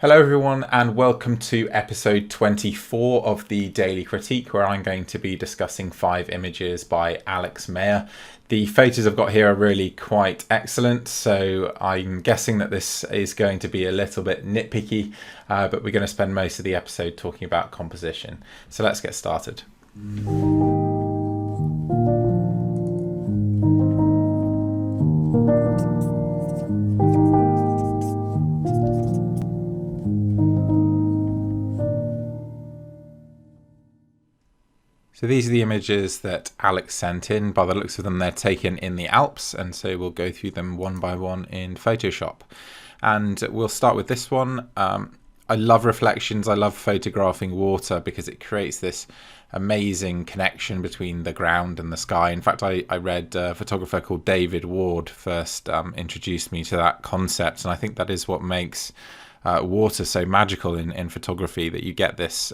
Hello everyone and welcome to episode 24 of the Daily Critique, where I'm going to be discussing 5 images by Alex Meyer. The photos I've got here are really quite excellent, so I'm guessing that this is going to be a little bit nitpicky, but we're going to spend most of the episode talking about composition. So let's get started. So these are the images that Alex sent in. By the looks of them, they're taken in the Alps, and so we'll go through them one by one in Photoshop. And we'll start with this one. I love reflections. I love photographing water because it creates this amazing connection between the ground and the sky. In fact, I read a photographer called David Ward first introduced me to that concept, and I think that is what makes water so magical in photography, that you get this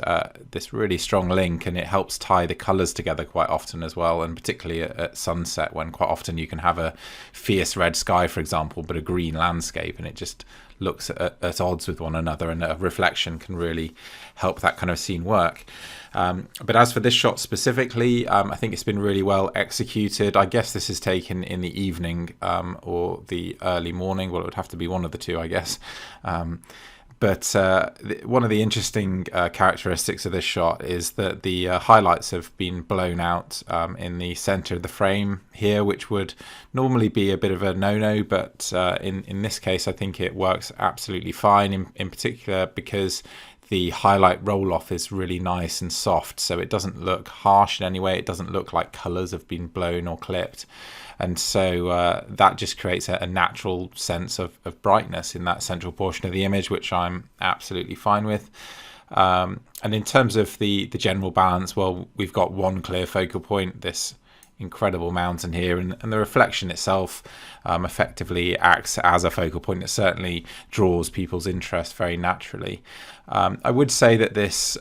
really strong link, and it helps tie the colors together quite often as well, and particularly at sunset, when quite often you can have a fierce red sky, for example, but a green landscape, and it just looks at odds with one another, and a reflection can really help that kind of scene work. But as for this shot specifically, I think it's been really well executed. I guess this is taken in the evening or the early morning. Well, it would have to be one of the two, I guess. But one of the interesting characteristics of this shot is that the highlights have been blown out in the center of the frame here, which would normally be a bit of a no-no, but in this case I think it works absolutely fine, in particular because the highlight roll-off is really nice and soft, so it doesn't look harsh in any way. It doesn't look like colors have been blown or clipped. And so that just creates a natural sense of brightness in that central portion of the image, which I'm absolutely fine with. And in terms of the general balance, well, we've got one clear focal point, this incredible mountain here, and the reflection itself effectively acts as a focal point. It certainly draws people's interest very naturally. I would say that this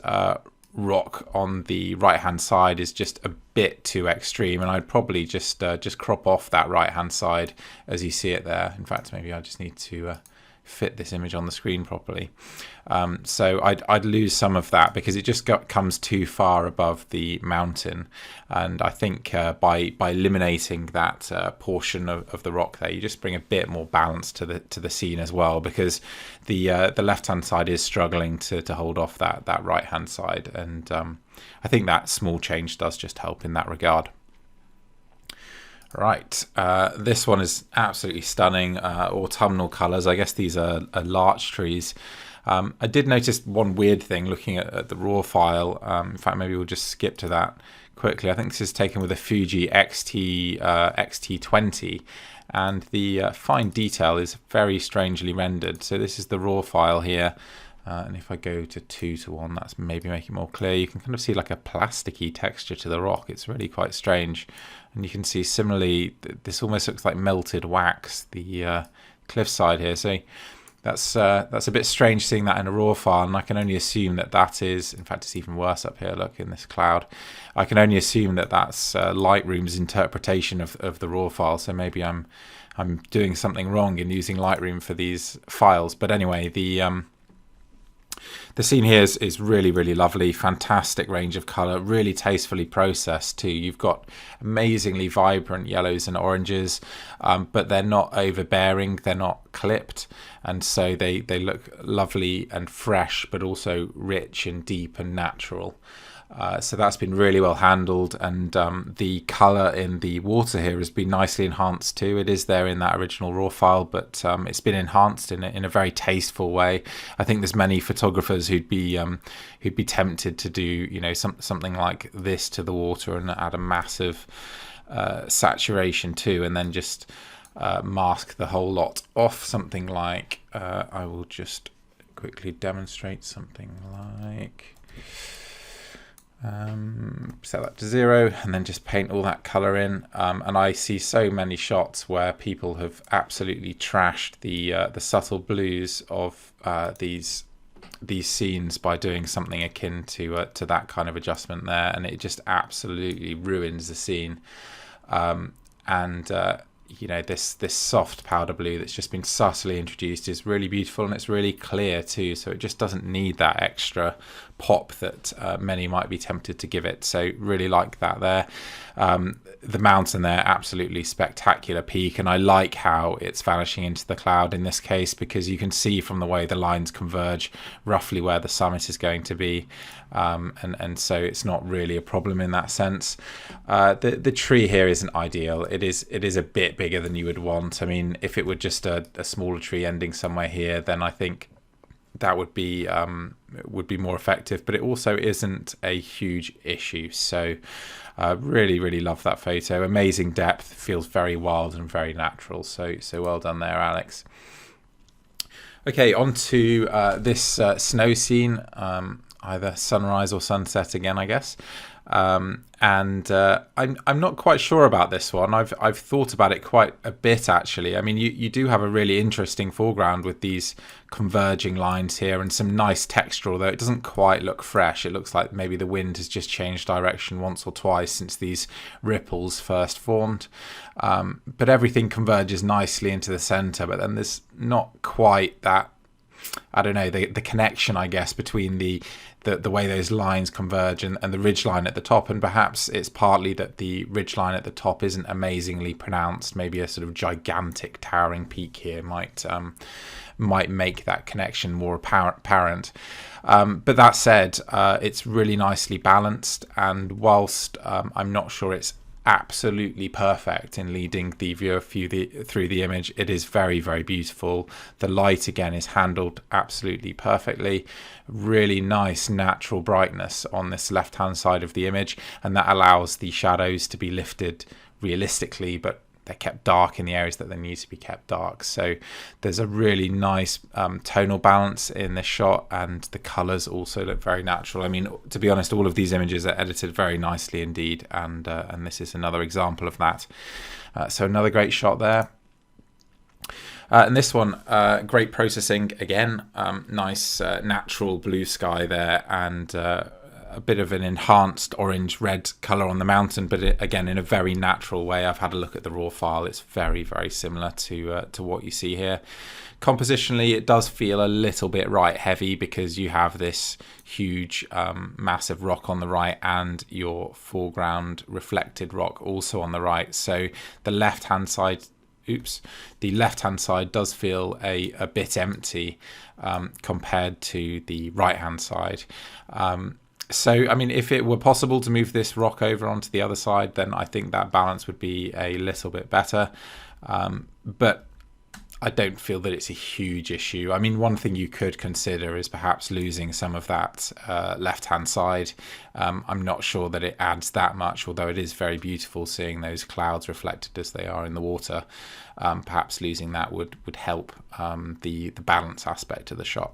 rock on the right hand side is just a bit too extreme, and I'd probably just crop off that right hand side as you see it there. In fact, maybe I just need to fit this image on the screen properly. So I'd lose some of that because it just comes too far above the mountain, and I think by eliminating that portion of the rock there, you just bring a bit more balance to the scene as well, because the left hand side is struggling to hold off that right hand side, and I think that small change does just help in that regard. Right, this one is absolutely stunning. Autumnal colours. I guess these are larch trees. I did notice one weird thing looking at the raw file. In fact, maybe we'll just skip to that quickly. I think this is taken with a Fuji XT20, and the fine detail is very strangely rendered. So this is the raw file here. And if I go to 2:1, that's maybe make it more clear. You can kind of see like a plasticky texture to the rock. It's really quite strange. And you can see similarly, this almost looks like melted wax, the cliffside here. So that's a bit strange seeing that in a raw file, and I can only assume that is, in fact, it's even worse up here, look, in this cloud. I can only assume that's Lightroom's interpretation of the raw file. So maybe I'm doing something wrong in using Lightroom for these files. But anyway, the scene here is really, really lovely. Fantastic range of colour, really tastefully processed too. You've got amazingly vibrant yellows and oranges, but they're not overbearing, they're not clipped, and so they look lovely and fresh, but also rich and deep and natural. So that's been really well handled, and the colour in the water here has been nicely enhanced too. It is there in that original raw file, but it's been enhanced in a very tasteful way. I think there's many photographers who'd be tempted to do something like this to the water and add a massive saturation too, and then just mask the whole lot off. Something like I will just quickly demonstrate something like. Set that to 0 and then just paint all that color in, and I see so many shots where people have absolutely trashed the subtle blues of these scenes by doing something akin to that kind of adjustment there, and it just absolutely ruins the scene. And this soft powder blue that's just been subtly introduced is really beautiful, and it's really clear too, so it just doesn't need that extra pop that many might be tempted to give it. So really like that there. The mountain there, absolutely spectacular peak, and I like how it's vanishing into the cloud in this case, because you can see from the way the lines converge roughly where the summit is going to be, and so it's not really a problem in that sense. The tree here isn't ideal. It is a bit bigger than you would want. I mean, if it were just a smaller tree ending somewhere here, then I think that would be more effective, but it also isn't a huge issue. So really love that photo. Amazing depth, feels very wild and very natural, so well done there, Alex. Okay, on to this snow scene, either sunrise or sunset again, I guess. And I'm not quite sure about this one. I've thought about it quite a bit, actually. I mean, you do have a really interesting foreground with these converging lines here and some nice texture, although it doesn't quite look fresh. It looks like maybe the wind has just changed direction once or twice since these ripples first formed. But everything converges nicely into the center, but then there's not quite that, I don't know, the connection, I guess, between the way those lines converge and the ridge line at the top. And perhaps it's partly that the ridge line at the top isn't amazingly pronounced. Maybe a sort of gigantic towering peak here might make that connection more apparent. But that said, it's really nicely balanced, and whilst I'm not sure it's absolutely perfect in leading the viewer through the image, it is very beautiful. The light again is handled absolutely perfectly. Really nice natural brightness on this left hand side of the image, and that allows the shadows to be lifted realistically, but they're kept dark in the areas that they need to be kept dark. So there's a really nice tonal balance in this shot, and the colors also look very natural. I mean, to be honest, all of these images are edited very nicely indeed, and this is another example of that. So another great shot there. And this one, great processing again, nice natural blue sky there, and a bit of an enhanced orange-red colour on the mountain, but again in a very natural way. I've had a look at the raw file. It's very similar to what you see here. Compositionally, it does feel a little bit right heavy, because you have this huge massive rock on the right and your foreground reflected rock also on the right. So the left-hand side does feel a bit empty compared to the right-hand side. So, I mean, if it were possible to move this rock over onto the other side, then I think that balance would be a little bit better. But I don't feel that it's a huge issue. I mean, one thing you could consider is perhaps losing some of that left-hand side. I'm not sure that it adds that much, although it is very beautiful seeing those clouds reflected as they are in the water. Perhaps losing that would help the balance aspect of the shot.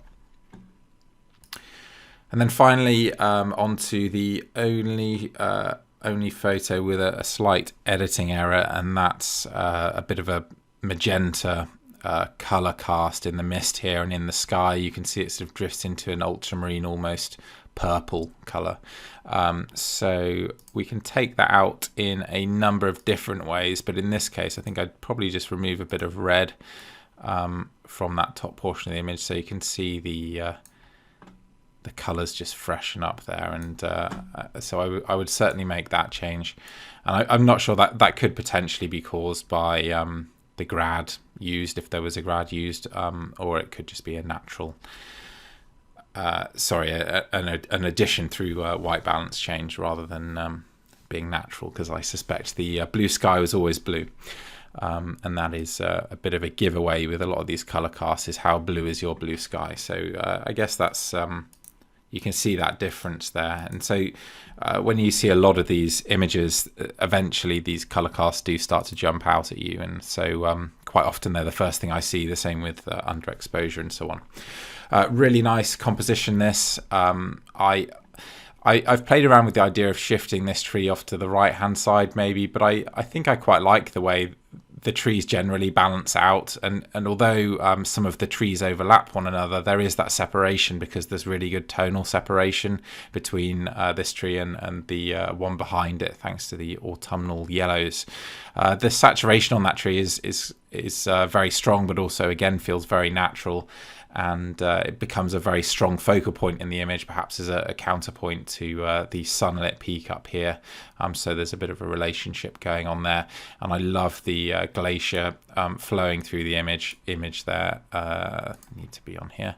And then finally, onto the only photo with a slight editing error, and that's a bit of a magenta color cast in the mist here and in the sky. You can see it sort of drifts into an ultramarine, almost purple color. So we can take that out in a number of different ways, but in this case, I think I'd probably just remove a bit of red from that top portion of the image, so you can see the colors just freshen up there, and so I would certainly make that change. And I'm not sure that could potentially be caused by the grad used, if there was a grad used, or it could just be a natural an addition through white balance change rather than being natural, because I suspect the blue sky was always blue. And that is a bit of a giveaway with a lot of these color casts, is how blue is your blue sky. So I guess that's you can see that difference there. And so when you see a lot of these images, eventually these color casts do start to jump out at you, and so quite often they're the first thing I see. The same with underexposure and so on. Really nice composition this. I've played around with the idea of shifting this tree off to the right hand side maybe, but I think I quite like the way the trees generally balance out, and although some of the trees overlap one another, there is that separation because there's really good tonal separation between this tree and the one behind it, thanks to the autumnal yellows. The saturation on that tree is very strong, but also again feels very natural, and it becomes a very strong focal point in the image, perhaps as a counterpoint to the sunlit peak up here. So there's a bit of a relationship going on there, and I love the glacier flowing through the image there. Need to be on here.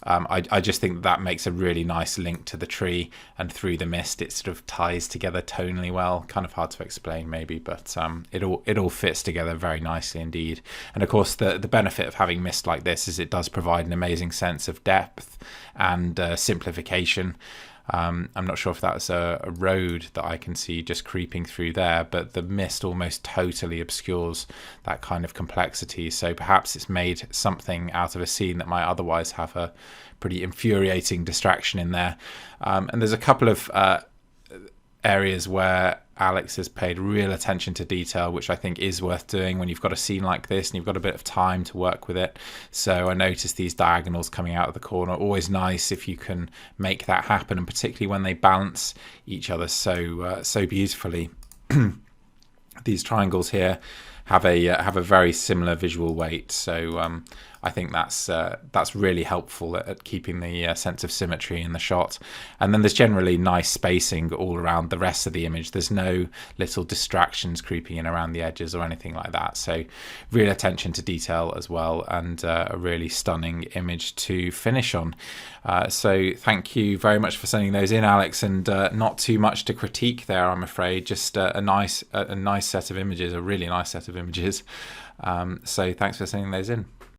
I just think that makes a really nice link to the tree, and through the mist it sort of ties together tonally well. Kind of hard to explain maybe, but it all fits together very nicely indeed. And of course the benefit of having mist like this is it does provide an amazing sense of depth and simplification. I'm not sure if that's a road that I can see just creeping through there, but the mist almost totally obscures that kind of complexity. So perhaps it's made something out of a scene that might otherwise have a pretty infuriating distraction in there. And there's a couple of areas where Alex has paid real attention to detail, which I think is worth doing when you've got a scene like this and you've got a bit of time to work with it. So I noticed these diagonals coming out of the corner. Always nice if you can make that happen, and particularly when they balance each other so beautifully. These triangles here have a very similar visual weight, so I think that's really helpful at keeping the sense of symmetry in the shot. And then there's generally nice spacing all around the rest of the image. There's no little distractions creeping in around the edges or anything like that. So real attention to detail as well, and a really stunning image to finish on. So thank you very much for sending those in, Alex, and not too much to critique there, I'm afraid. Just a nice set of images, a really nice set of images. So thanks for sending those in.